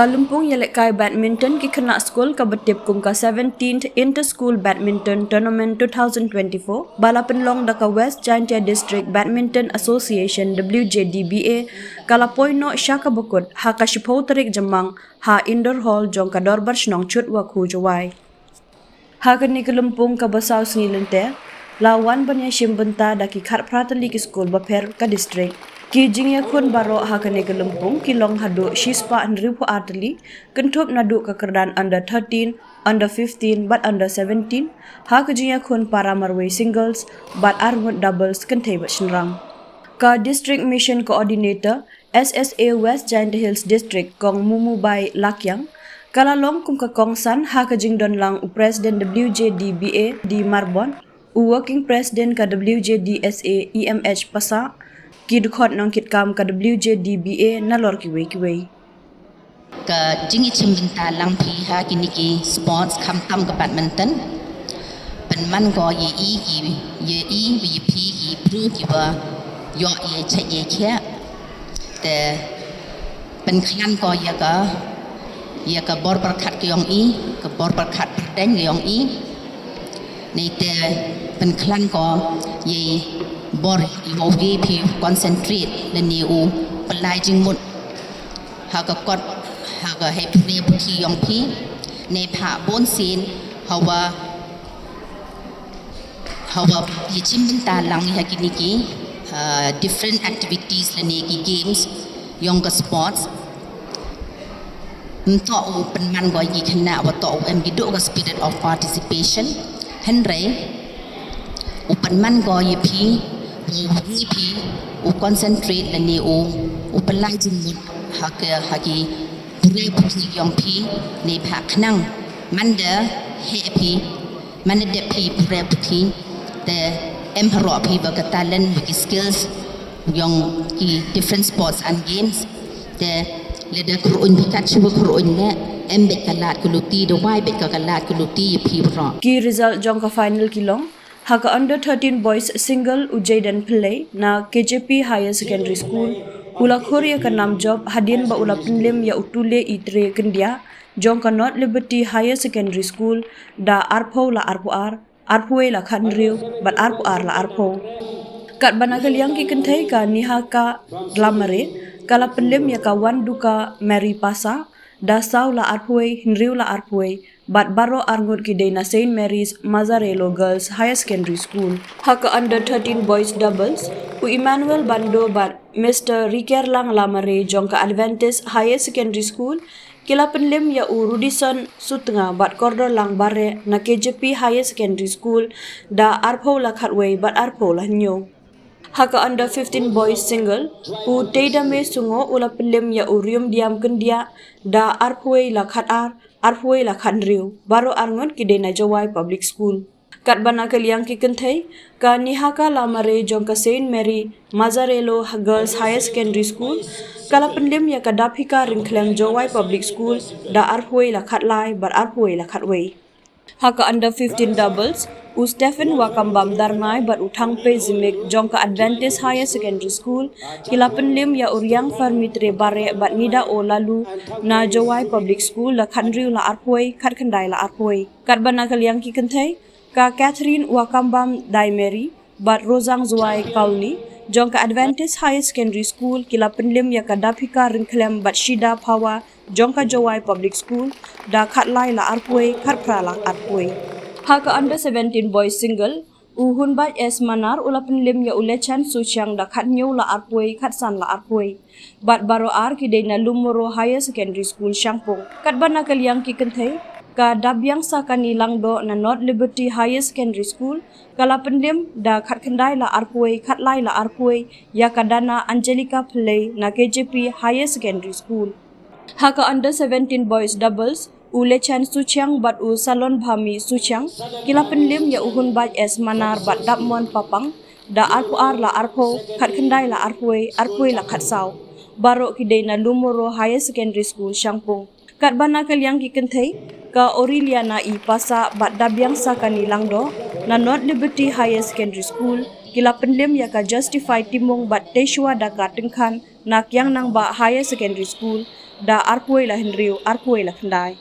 Lympung ialehkai badminton ki kena school ka betip kum ka 17th Inter School Badminton Tournament 2024 balapan long da ka West Jaintia District Badminton Association WJDBA kala poino syaka bukut ha ka shipau tarik jemang ha indoor hall jong ka dorbar shnong chut wa khu Jowai ha ka ni Lympung ka basau sni lente lawan banya shimbenta da ki khat pratali ki school baper ka district ki jingya kun baro ha ka ni Lympung ki long hadu shispa an ripu artali kentup nadu ka kerdan under 13 under 15 but under 17 ha ka jingya kun para marway singles but armut doubles kentai bat shinrang ka district mission coordinator SSA West Giant Hills District kong Mumubai Lakyang kala long kum ka kong san ha ka jingdon lang u president WJDBA di Marbon u working president ka WJDSA EMH Pasa ki dukhot nong kit kam ka WJDBA nalor ki wei ka jingi chimbinta lang phi ha kini ki sports kham tam ka badminton pen man go ye phi ki pru ki ba yo ye che ye khe te pen khan ko ye ka bor par khat ki yong ka bor par khat den yong nei te pen khan ko ye bor yo ge phi concentrate le ni u palai jing mut ha ka kot ha ka he phi phi yong phi nei pha bon sin hawa ye chimbin ta lang ha kini ki different activities le ni ki games yong ka sports to u pen man go yi khna wa to em gi do ka spirit of participation henry u pen man go yi phi u concentrate le ni u palai jin mut ha ki pure phi yong phi nei pha khnang man de happy man de phi pure phi the emperor phi ba ka talent with skills yong ki different sports and games the leader kruun kat chu kruun ne em bet kalat kuluti do wai bet kalat kuluti phi ro ki result jong ka final ki long Haka under 13 boys single Ujaidan Pillai na KJP Higher Secondary School ula khoria ka nam job hadin ba ula pinlim ya utule itre kendia jong ka North Liberty Higher Secondary School da arpo la arpuwe la khanriu but arpu la arpo kat banakal yang ki kenthai ka nihaka glamare kala pinlim ya ka wanduka Mary Pasa da saw la arpuwe hinriu la arpuwe but baro arngut ki dena St Mary's Mazzarello Girls Higher Secondary School haka under 13 boys doubles u Emmanuel Bando but Mr. Rikerlang Lamare jongka Adventist Higher Secondary School kila penlim ya u Rudison Sutnga but Kordor Lang Bare na KJP Higher Secondary School da arpo la khatway but arpo la nyo haka under 15 boys single u Teida Me Sungo ula penlim ya u Rium Diam Kendia da arpoi la khatar arpoi la khanriu baro arngot ki dena Jowai Public School kat banakal yang ki kenthai ka nihaka lamare jongka St Mary Mazzarello Girls Higher Secondary School kala penlim ya ka dapika ringklem Jowai Public School da arpoi la khatlai bar arpoi la khatwei haka under 15 doubles u Stephen Wakambam Darngai but uthang pe zimik jongka Adventist Higher Secondary School kila penlim ya uryang farmitre bare but nida o lalu na Jowai Public School la khandriu la arpoi khat khandai la arpoi kat banakal yang ki kenthai ka Catherine Wakambam Daimeri but Rosang Jowai Kauli jongka Adventist Higher Secondary School kila penlim ya ka dapika ringklem but shida pawa jongka Jowai Public School da khatlai la arpoi khatpra la arpoi haka under 17 boys single u hunbat es manar ula penlim ya ulechan suchang da khat nyu la arpoi khat san la arpoi bat baro ar ki dena Lumoro Higher Secondary School Shangpong kat banakal yang ki kenthai ka dabyang sakani langdo na North Liberty Higher Secondary School kala penlim da khat khandai la arpoi khat lai la arpoi ya kadana Angelica Play na KJP Higher Secondary School haka under 17 boys doubles Ulechan Suchang but u Salon Bhami Suchang kila penlim ya uhun baj es manar bat dapmon papang da arpo la arpo khat khandai la arpoi la khat saw baro ki dena Lumoro Higher Secondary School Shangpong kat banakal yang ki kenthai ka Aureliana I Pasa bat dabyang sakani langdo na North Liberty Higher Secondary School kila penlim ya ka Justify Timong bat Teshwa da ka Tengkhan nak yang nang ba Higher Secondary School da arpuai la henriu arpuai la kendai